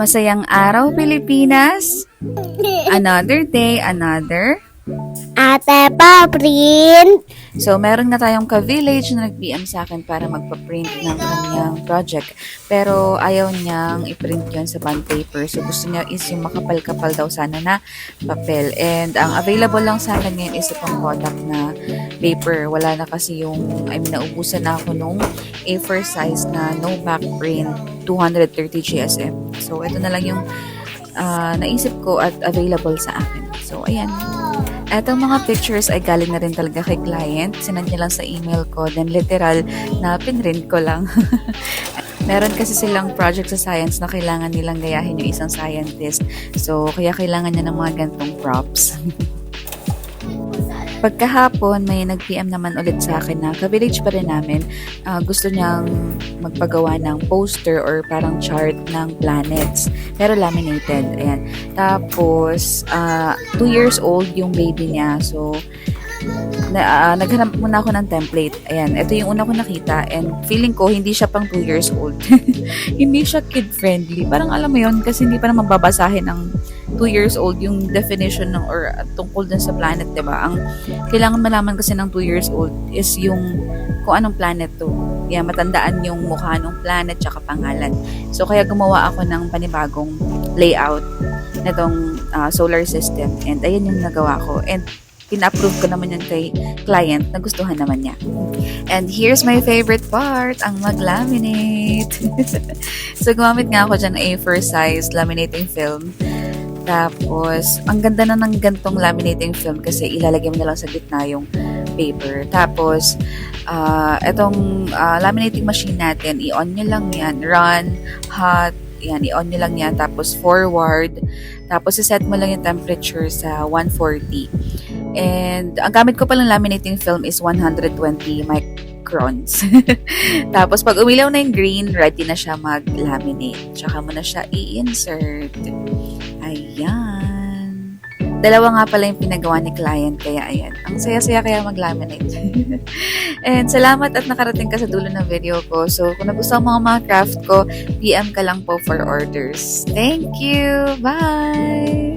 Masayang araw, Pilipinas! Another day, another. Ate pa, print. So, meron nga tayong ka-village na nag-PM sa akin para magpa-print ng kanyang project. Pero ayaw niyang i-print yon sa bond paper. So, gusto niya is yung makapal-kapal daw sana na papel. And ang available lang sa akin ngayon is itong Kodak na paper. Wala na kasi yung, naubusan na ako nung A4 size na no back print 230 GSM. So, ito na lang yung naisip ko at available sa akin. So, ayan. Etong mga pictures ay galing na rin talaga kay client. Sinend niya lang sa email ko. Then literal na pinrint ko lang. Meron kasi silang project sa science na kailangan nilang gayahin yung isang scientist. So, kaya kailangan niya ng mga gantong props. Pagkahapon, may nag-PM naman ulit sa akin na ka-village pa rin namin. Gusto niyang magpagawa ng poster or parang chart ng planets. Pero laminated. Ayan. Tapos, 2 years old yung baby niya. So, naghanap muna ako ng template. Ayan, ito yung una ko nakita and feeling ko hindi siya pang 2 years old. Hindi siya kid-friendly. Parang alam mo yun, kasi hindi pa naman babasahin ng 2 years old yung definition ng or tungkol dun sa planet, diba? Ang kailangan malaman kasi ng 2 years old is yung kung anong planet to. Yan, matandaan yung mukha ng planet tsaka pangalan. So, kaya gumawa ako ng panibagong layout nitong solar system. And ayan yung nagawa ko. And pina-approve ko naman yun kay client, nagustuhan naman niya. And here's my favorite part, ang mag-laminate. So, gumamit nga ako dyan ng A4 size laminating film. Tapos, ang ganda na ng gantong laminating film kasi ilalagay mo na lang sa gitna yung paper. Tapos, itong laminating machine natin, i-on nyo lang yan, run, hot, yan, i-on nyo lang yan, tapos forward, tapos iset mo lang yung temperature sa 140. And, ang gamit ko palang laminating film is 120 microns. Tapos, pag umilaw na yung green, ready na siya mag-laminate. Tsaka mo na siya i-insert. Ayan. Dalawa nga pala yung pinagawa ni client, kaya ayan. Ang saya-saya kaya mag-laminate. And salamat at nakarating ka sa dulo ng video ko. So, kung nagustuhan mo ang mga craft ko, PM ka lang po for orders. Thank you! Bye!